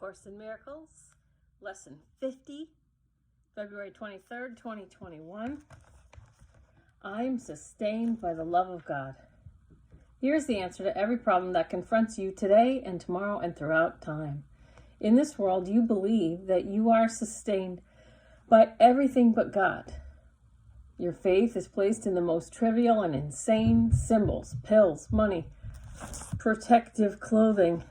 Course in Miracles, Lesson 50, February 23rd, 2021. I'm sustained by the love of God. Here's the answer to every problem that confronts you today and tomorrow and throughout time. In this world, you believe that you are sustained by everything but God. Your faith is placed in the most trivial and insane symbols: pills, money, protective clothing,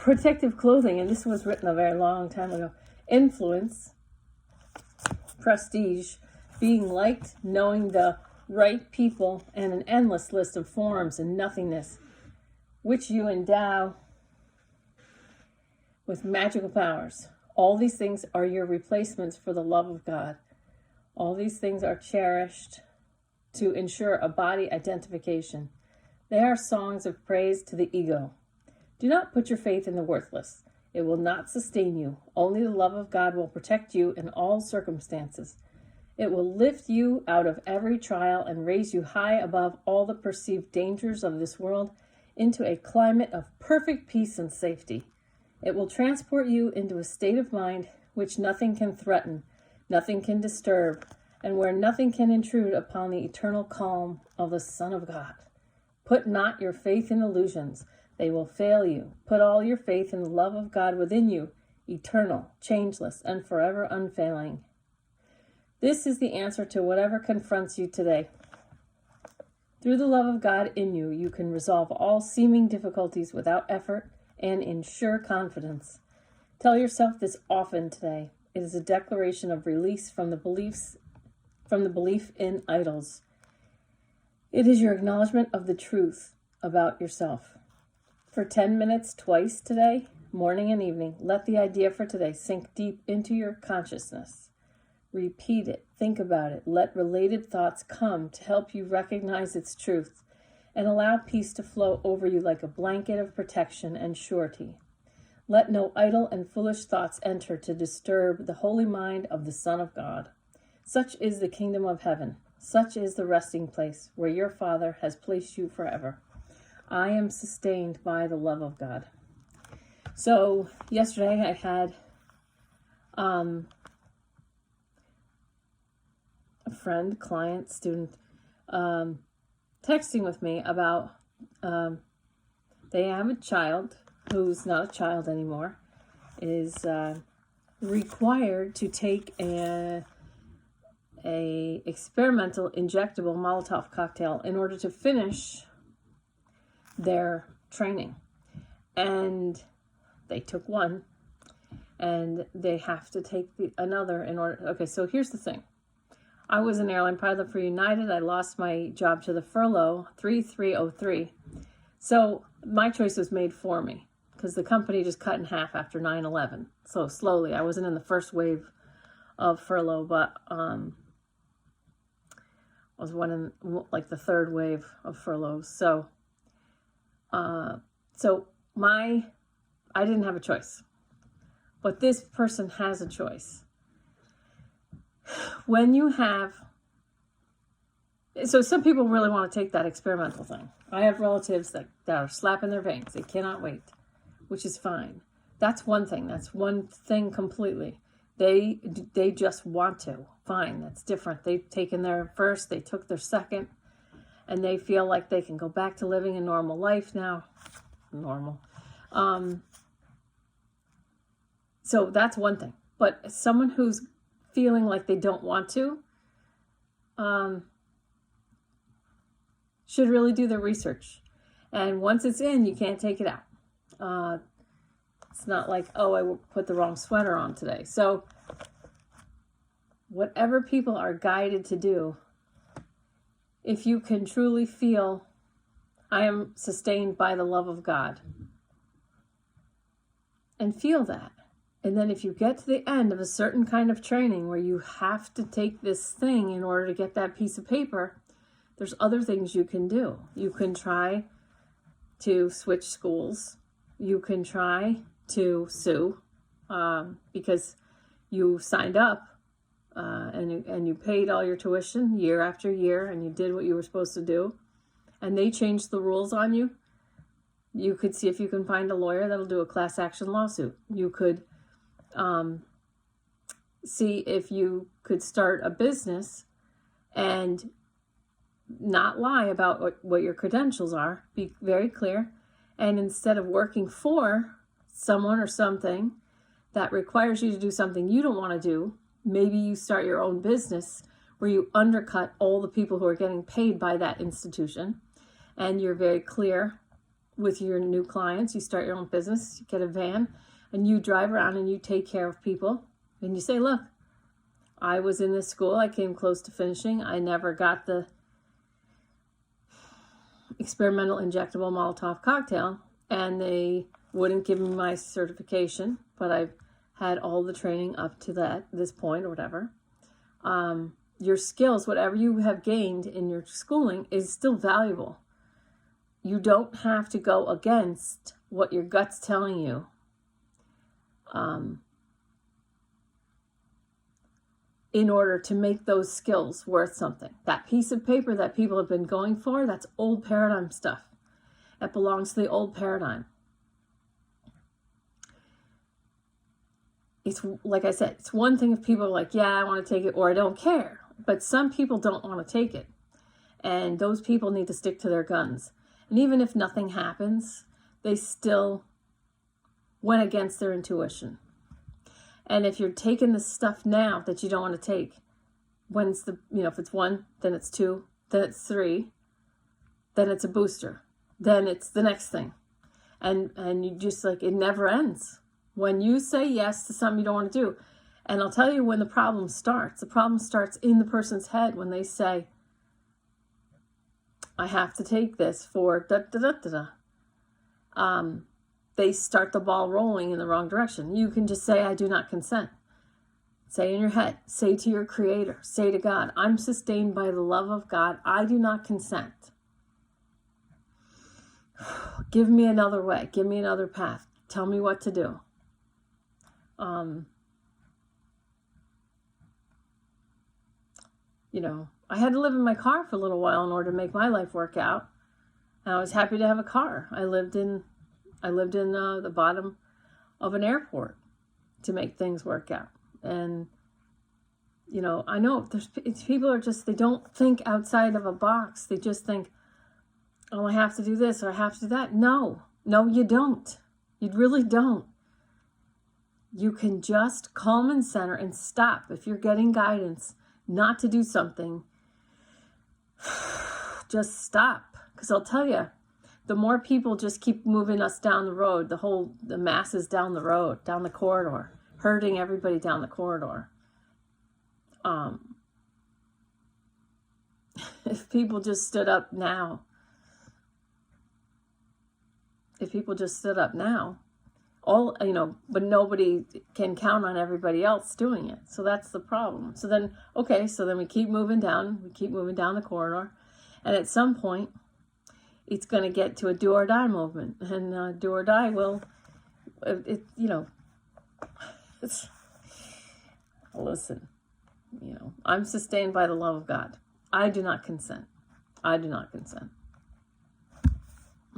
and this was written a very long time ago. Influence, prestige, being liked, knowing the right people, and an endless list of forms and nothingness, which you endow with magical powers. All these things are your replacements for the love of God. All these things are cherished to ensure a body identification. They are songs of praise to the ego. Do not put your faith in the worthless. It will not sustain you. Only the love of God will protect you in all circumstances. It will lift you out of every trial and raise you high above all the perceived dangers of this world into a climate of perfect peace and safety. It will transport you into a state of mind which nothing can threaten, nothing can disturb, and where nothing can intrude upon the eternal calm of the Son of God. Put not your faith in illusions. They will fail you. Put all your faith in the love of God within you, eternal, changeless, and forever unfailing. This is the answer to whatever confronts you today. Through the love of God in you, you can resolve all seeming difficulties without effort and in sure confidence. Tell yourself this often today. It is a declaration of release from the belief in idols. It is your acknowledgement of the truth about yourself. For 10 minutes twice today, morning and evening, let the idea for today sink deep into your consciousness. Repeat it, think about it, let related thoughts come to help you recognize its truth, and allow peace to flow over you like a blanket of protection and surety. Let no idle and foolish thoughts enter to disturb the holy mind of the Son of God. Such is the kingdom of heaven. Such is the resting place where your Father has placed you forever. I am sustained by the love of God. So yesterday I had a friend, client, student texting with me about they have a child who's not a child anymore, is required to take a experimental injectable Molotov cocktail in order to finish their training. And they took one and they have to take another in order. Okay, so here's the thing. I was an airline pilot for United. I lost my job to the furlough 3303. So my choice was made for me because the company just cut in half after 9/11. So slowly, I wasn't in the first wave of furlough, but was one in like the third wave of furloughs. So I didn't have a choice, but this person has a choice. When you have, so some people really want to take that experimental thing. I have relatives that are slapping their veins. They cannot wait, which is fine. That's one thing. That's one thing completely. They just want to. Fine, that's different. They've taken their first, they took their second, and they feel like they can go back to living a normal life now. Normal. So that's one thing. But someone who's feeling like they don't want to should really do their research. And once it's in, you can't take it out. It's not like, oh, I put the wrong sweater on today. So whatever people are guided to do, if you can truly feel, I am sustained by the love of God, and feel that. And then if you get to the end of a certain kind of training where you have to take this thing in order to get that piece of paper, there's other things you can do. You can try to switch schools. You can try to sue because you signed up and you paid all your tuition year after year and you did what you were supposed to do, and they changed the rules on you. You could see if you can find a lawyer that'll do a class action lawsuit. You could see if you could start a business and not lie about what your credentials are. Be very clear. And instead of working for someone or something that requires you to do something you don't want to do, maybe you start your own business where you undercut all the people who are getting paid by that institution. And you're very clear with your new clients. You start your own business, you get a van, and you drive around and you take care of people. And you say, look, I was in this school, I came close to finishing. I never got the experimental injectable Molotov cocktail, and they wouldn't give me my certification, but I've had all the training up to this point or whatever. Your skills, whatever you have gained in your schooling, is still valuable. You don't have to go against what your gut's telling you. In order to make those skills worth something. That piece of paper that people have been going for, that's old paradigm stuff. It belongs to the old paradigm. It's like I said, it's one thing if people are like, yeah, I want to take it, or I don't care. But some people don't want to take it. And those people need to stick to their guns. And even if nothing happens, they still went against their intuition. And if you're taking the stuff now that you don't want to take, when's if it's 1, then it's 2, then it's 3, then it's a booster, then it's the next thing. And you just it never ends. When you say yes to something you don't want to do, and I'll tell you when the problem starts in the person's head when they say, I have to take this for they start the ball rolling in the wrong direction. You can just say, I do not consent. Say in your head, say to your creator, say to God, I'm sustained by the love of God. I do not consent. Give me another way. Give me another path. Tell me what to do. I had to live in my car for a little while in order to make my life work out. And I was happy to have a car. I lived in the bottom of an airport to make things work out. And, I know people are just, they don't think outside of a box. They just think, oh, I have to do this or I have to do that. No, you don't. You really don't. You can just calm and center and stop. If you're getting guidance not to do something, just stop. Because I'll tell you, the more people just keep moving us down the road, the masses down the road, down the corridor, hurting everybody down the corridor. If people just stood up now, but nobody can count on everybody else doing it. So that's the problem. So then we keep moving down the corridor. And at some point, it's going to get to a do or die movement. And do or die listen, I'm sustained by the love of God. I do not consent. And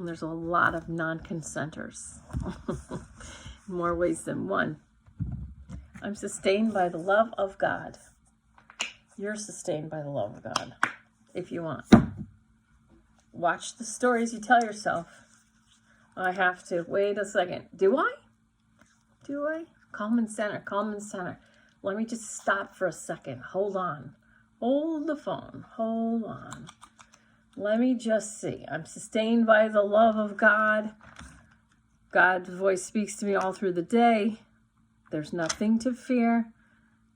there's a lot of non-consenters. More ways than one. I'm sustained by the love of God. You're sustained by the love of God, if you want. Watch the stories you tell yourself. I have to. Wait a second. Do I? Calm and center. Let me just stop for a second. Hold on. Hold the phone. Hold on. Let me just see. I'm sustained by the love of God. God's voice speaks to me all through the day. There's nothing to fear.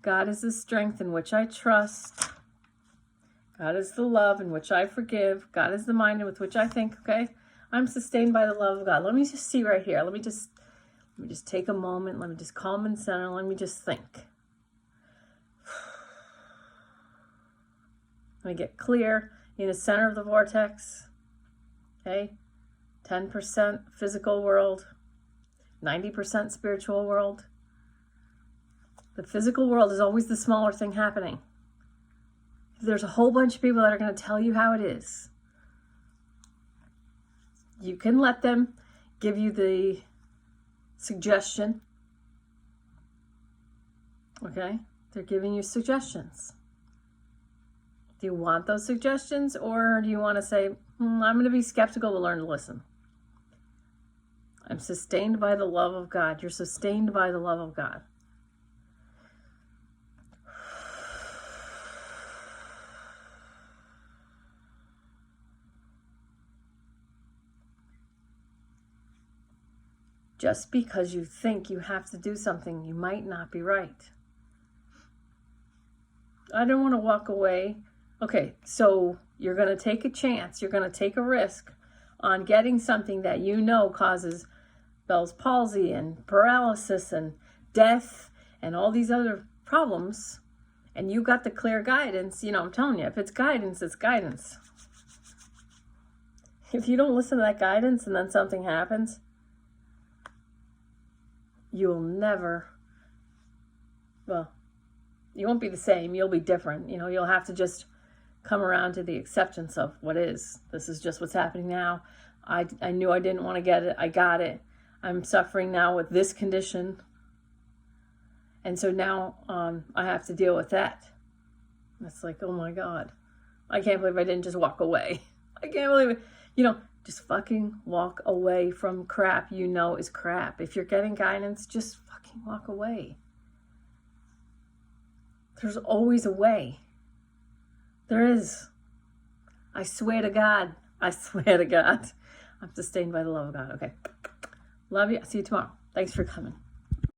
God is the strength in which I trust. God is the love in which I forgive. God is the mind with which I think. Okay? I'm sustained by the love of God. Let me just see right here. Let me just take a moment. Let me just calm and center. Let me just think. Let me get clear in the center of the vortex. Okay? 10% physical world, 90% spiritual world. The physical world is always the smaller thing happening. There's a whole bunch of people that are going to tell you how it is. You can let them. give you the suggestion. Okay? They're giving you suggestions. Do you want those suggestions, or do you want to say, I'm going to be skeptical to learn to listen? I'm sustained by the love of God. You're sustained by the love of God. Just because you think you have to do something, you might not be right. I don't want to walk away. Okay, so you're going to take a chance. You're going to take a risk on getting something that you know causes Bell's palsy and paralysis and death and all these other problems. And you got the clear guidance. I'm telling you, if it's guidance, it's guidance. If you don't listen to that guidance and then something happens, you'll never, you won't be the same. You'll be different. You'll have to just come around to the acceptance of what is. This is just what's happening now. I knew I didn't want to get it. I got it. I'm suffering now with this condition. And so now I have to deal with that. It's like, oh my God. I can't believe I didn't just walk away. I can't believe it. Just fucking walk away from crap is crap. If you're getting guidance, just fucking walk away. There's always a way. There is. I swear to God. I swear to God. I'm sustained by the love of God. Okay. Love you. See you tomorrow. Thanks for coming.